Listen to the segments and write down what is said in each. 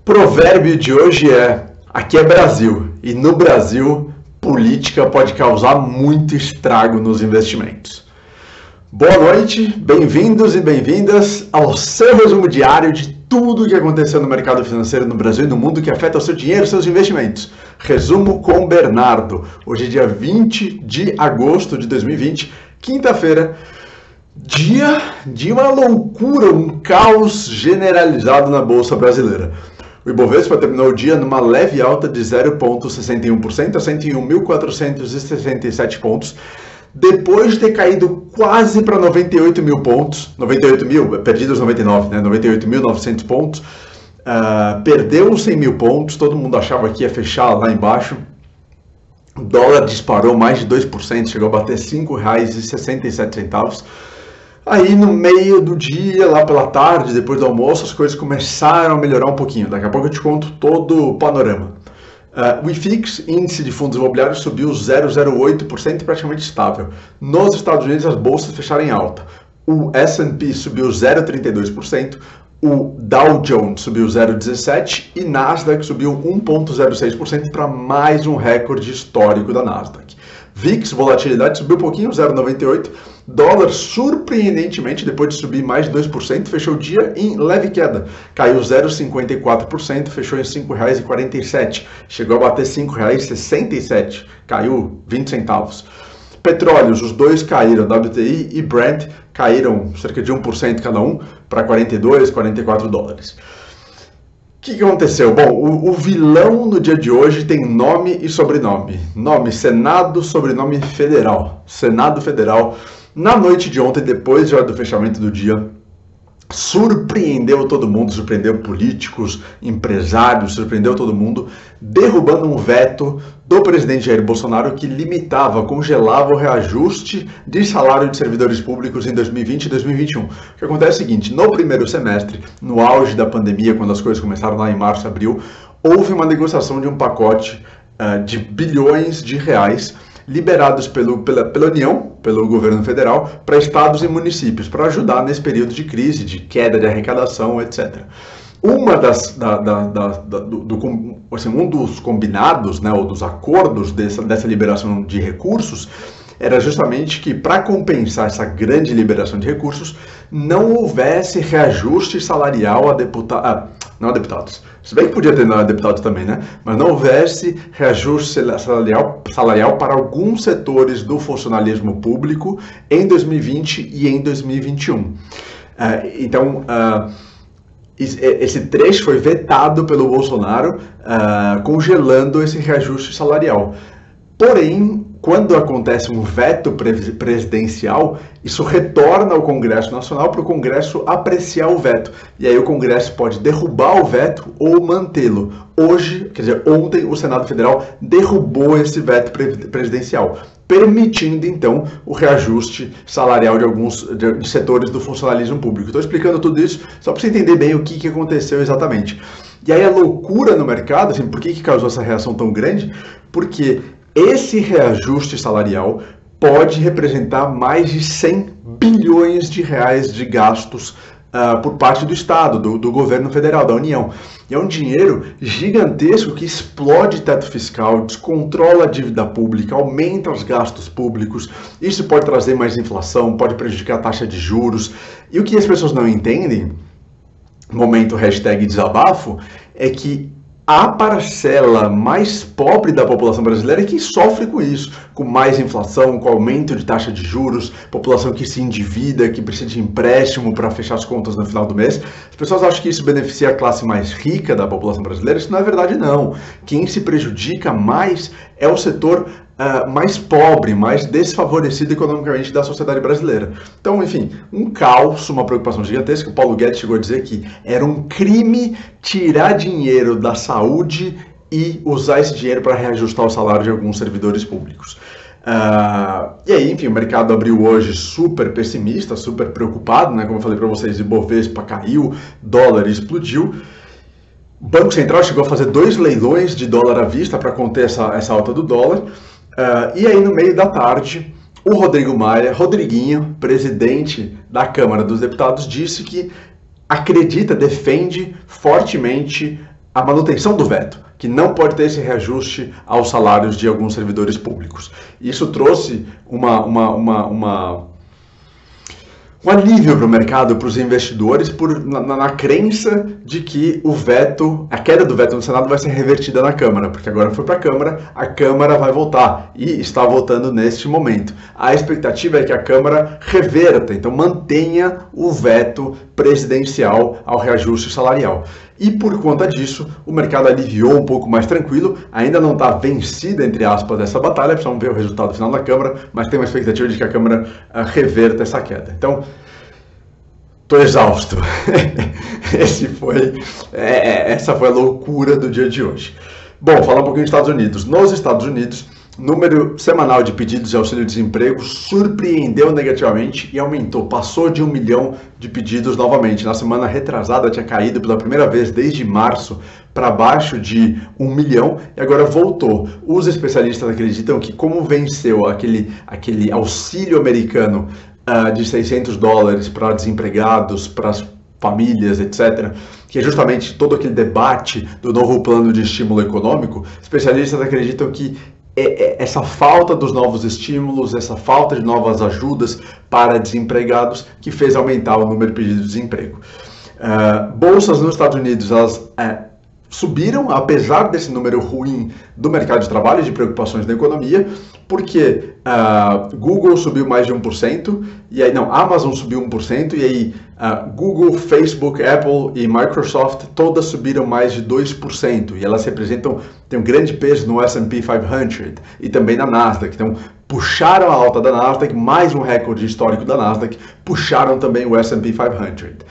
Provérbio de hoje é: aqui é Brasil, e no Brasil, política pode causar muito estrago nos investimentos. Boa noite, bem-vindos e bem-vindas ao seu resumo diário de tudo o que aconteceu no mercado financeiro no Brasil e no mundo que afeta o seu dinheiro e seus investimentos. Resumo com Bernardo. Hoje é dia 20 de agosto de 2020, quinta-feira. Dia de uma loucura, um caos generalizado na Bolsa Brasileira. O Ibovespa terminou o dia numa leve alta de 0,61% a 101.467 pontos, depois de ter caído quase para 98 mil pontos, 98 mil, perdidos os 99, né? 98.900 pontos, perdeu os 100 mil pontos, todo mundo achava que ia fechar lá embaixo. O dólar disparou mais de 2%, chegou a bater R$ 5,67. Aí no meio do dia, lá pela tarde, depois do almoço, as coisas começaram a melhorar um pouquinho. Daqui a pouco eu te conto todo o panorama. O IFIX, índice de fundos imobiliários, subiu 0,08%, praticamente estável. Nos Estados Unidos, as bolsas fecharam em alta. O S&P subiu 0,32%, o Dow Jones subiu 0,17% e Nasdaq subiu 1,06% para mais um recorde histórico da Nasdaq. VIX, volatilidade, subiu um pouquinho, 0,98%. Dólar, surpreendentemente, depois de subir mais de 2%, fechou o dia em leve queda. Caiu 0,54%, fechou em R$ 5,47. Chegou a bater R$ 5,67. Caiu 20 centavos. Petróleos, os dois caíram, WTI e Brent, caíram cerca de 1% cada um, para 42, 44 dólares. O que aconteceu? Bom, o vilão no dia de hoje tem nome e sobrenome. Nome Senado, sobrenome Federal. Senado Federal, na noite de ontem, depois já do fechamento do dia, surpreendeu todo mundo, surpreendeu políticos, empresários, surpreendeu todo mundo, derrubando um veto do presidente Jair Bolsonaro que limitava, congelava o reajuste de salário de servidores públicos em 2020 e 2021. O que acontece é o seguinte: no primeiro semestre, no auge da pandemia, quando as coisas começaram lá em março, abril, houve uma negociação de um pacote de bilhões de reais liberados pela União, pelo governo federal, para estados e municípios, para ajudar nesse período de crise, de queda de arrecadação, etc. Um dos combinados, né, ou dos acordos dessa liberação de recursos, era justamente que, para compensar essa grande liberação de recursos, não houvesse reajuste salarial não a deputados. Se bem que podia ter a deputados também, né? Mas não houvesse reajuste salarial para alguns setores do funcionalismo público em 2020 e em 2021. Então, esse trecho foi vetado pelo Bolsonaro, congelando esse reajuste salarial. Porém, quando acontece um veto presidencial, isso retorna ao Congresso Nacional para o Congresso apreciar o veto. E aí o Congresso pode derrubar o veto ou mantê-lo. Ontem o Senado Federal derrubou esse veto presidencial, permitindo então o reajuste salarial de alguns de setores do funcionalismo público. Estou explicando tudo isso só para você entender bem o que aconteceu exatamente. E aí a loucura no mercado, assim, por que causou essa reação tão grande? Porque esse reajuste salarial pode representar mais de 100 bilhões de reais de gastos por parte do Estado, do governo federal, da União. E é um dinheiro gigantesco que explode teto fiscal, descontrola a dívida pública, aumenta os gastos públicos. Isso pode trazer mais inflação, pode prejudicar a taxa de juros. E o que as pessoas não entendem, momento #desabafo, é que a parcela mais pobre da população brasileira é quem sofre com isso, com mais inflação, com aumento de taxa de juros, população que se endivida, que precisa de empréstimo para fechar as contas no final do mês. As pessoas acham que isso beneficia a classe mais rica da população brasileira. Isso não é verdade, não. Quem se prejudica mais é o setor mais pobre, mais desfavorecido economicamente da sociedade brasileira. Então, enfim, um caos, uma preocupação gigantesca. O Paulo Guedes chegou a dizer que era um crime tirar dinheiro da saúde e usar esse dinheiro para reajustar o salário de alguns servidores públicos. E aí, enfim, o mercado abriu hoje super pessimista, super preocupado, né? Como eu falei para vocês, Ibovespa caiu, dólar explodiu. O Banco Central chegou a fazer 2 leilões de dólar à vista para conter essa alta do dólar. E aí, no meio da tarde, o Rodrigo Maia, Rodriguinho, presidente da Câmara dos Deputados, disse que acredita, defende fortemente a manutenção do veto, que não pode ter esse reajuste aos salários de alguns servidores públicos. Isso trouxe um alívio para o mercado, para os investidores, na crença de que a queda do veto no Senado vai ser revertida na Câmara, porque agora foi para a Câmara vai voltar e está votando neste momento. A expectativa é que a Câmara reverta, então mantenha o veto presidencial ao reajuste salarial. E por conta disso, o mercado aliviou um pouco mais tranquilo, ainda não está vencida, entre aspas, essa batalha, precisamos ver o resultado final da Câmara, mas tem uma expectativa de que a Câmara reverta essa queda. Então, estou exausto. Essa foi a loucura do dia de hoje. Bom, falar um pouquinho dos Estados Unidos. Nos Estados Unidos, número semanal de pedidos de auxílio-desemprego surpreendeu negativamente e aumentou, passou de 1 milhão de pedidos novamente. Na semana retrasada tinha caído pela primeira vez desde março para baixo de 1 milhão e agora voltou. Os especialistas acreditam que como venceu aquele auxílio americano de $600 para desempregados, para as famílias, etc., que é justamente todo aquele debate do novo plano de estímulo econômico, especialistas acreditam que essa falta dos novos estímulos, essa falta de novas ajudas para desempregados que fez aumentar o número de pedidos de desemprego. Bolsas nos Estados Unidos, elas subiram, apesar desse número ruim do mercado de trabalho e de preocupações da economia, porque Google subiu mais de 1%, Amazon subiu 1%, e aí Google, Facebook, Apple e Microsoft todas subiram mais de 2%, e elas têm um grande peso no S&P 500 e também na Nasdaq, então puxaram a alta da Nasdaq, mais um recorde histórico da Nasdaq, puxaram também o S&P 500.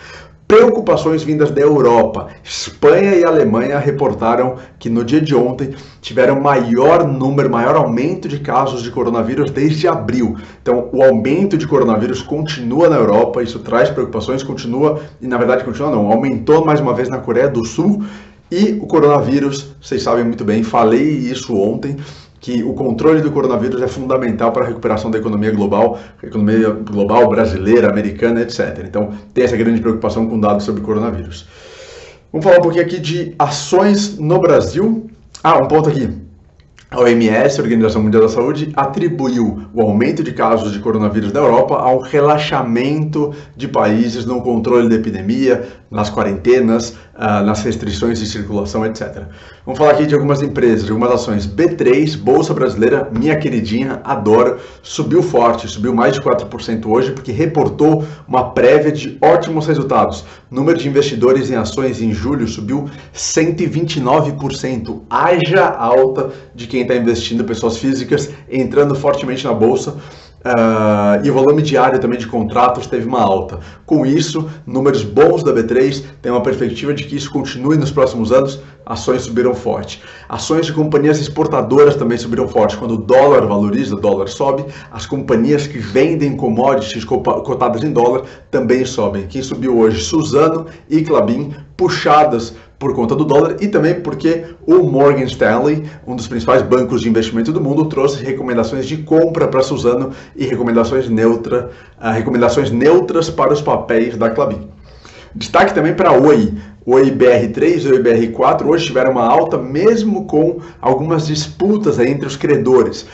Preocupações vindas da Europa. Espanha e Alemanha reportaram que no dia de ontem tiveram maior aumento de casos de coronavírus desde abril. Então, o aumento de coronavírus continua na Europa, isso traz preocupações, aumentou mais uma vez na Coreia do Sul. E o coronavírus, vocês sabem muito bem, falei isso ontem, que o controle do coronavírus é fundamental para a recuperação da economia global brasileira, americana, etc. Então, tem essa grande preocupação com dados sobre coronavírus. Vamos falar um pouquinho aqui de ações no Brasil. Um ponto aqui. A OMS, a Organização Mundial da Saúde, atribuiu o aumento de casos de coronavírus na Europa ao relaxamento de países no controle da epidemia, nas quarentenas, nas restrições de circulação, etc. Vamos falar aqui de algumas empresas, de algumas ações. B3, Bolsa Brasileira, minha queridinha, adoro, subiu forte, subiu mais de 4% hoje, porque reportou uma prévia de ótimos resultados. O número de investidores em ações em julho subiu 129%. Haja alta de quem está investindo, pessoas físicas, entrando fortemente na Bolsa. E o volume diário também de contratos teve uma alta. Com isso, números bons da B3, tem uma perspectiva de que isso continue nos próximos anos, ações subiram forte. Ações de companhias exportadoras também subiram forte. Quando o dólar valoriza, o dólar sobe, as companhias que vendem commodities cotadas em dólar também sobem. Quem subiu hoje? Suzano e Klabin, puxadas por conta do dólar e também porque o Morgan Stanley, um dos principais bancos de investimento do mundo, trouxe recomendações de compra para Suzano e recomendações neutras para os papéis da Klabin. Destaque também para a Oi. Oi BR3 e Oi BR4 hoje tiveram uma alta mesmo com algumas disputas entre os credores.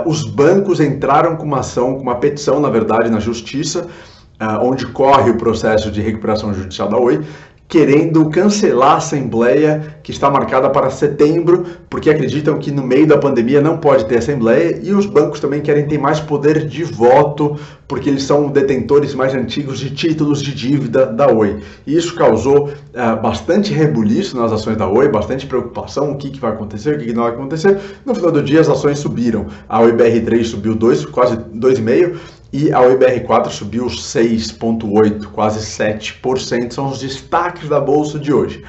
Os bancos entraram com uma petição, na verdade, na justiça, onde corre o processo de recuperação judicial da Oi, querendo cancelar a assembleia que está marcada para setembro, porque acreditam que no meio da pandemia não pode ter assembleia, e os bancos também querem ter mais poder de voto, porque eles são detentores mais antigos de títulos de dívida da Oi. E isso causou bastante rebuliço nas ações da Oi, bastante preocupação, o que vai acontecer, o que não vai acontecer. No final do dia as ações subiram. A Oi BR3 subiu quase 2,5%, e a Oi BR4 subiu 6,8%, quase 7%, são os destaques da bolsa de hoje.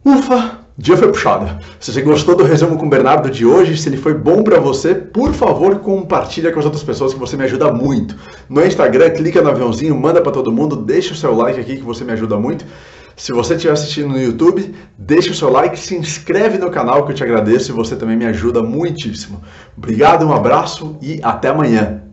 Ufa, dia foi puxado. Se você gostou do resumo com o Bernardo de hoje, se ele foi bom para você, por favor, compartilha com as outras pessoas que você me ajuda muito. No Instagram, clica no aviãozinho, manda para todo mundo, deixa o seu like aqui que você me ajuda muito. Se você estiver assistindo no YouTube, deixa o seu like, se inscreve no canal que eu te agradeço e você também me ajuda muitíssimo. Obrigado, um abraço e até amanhã.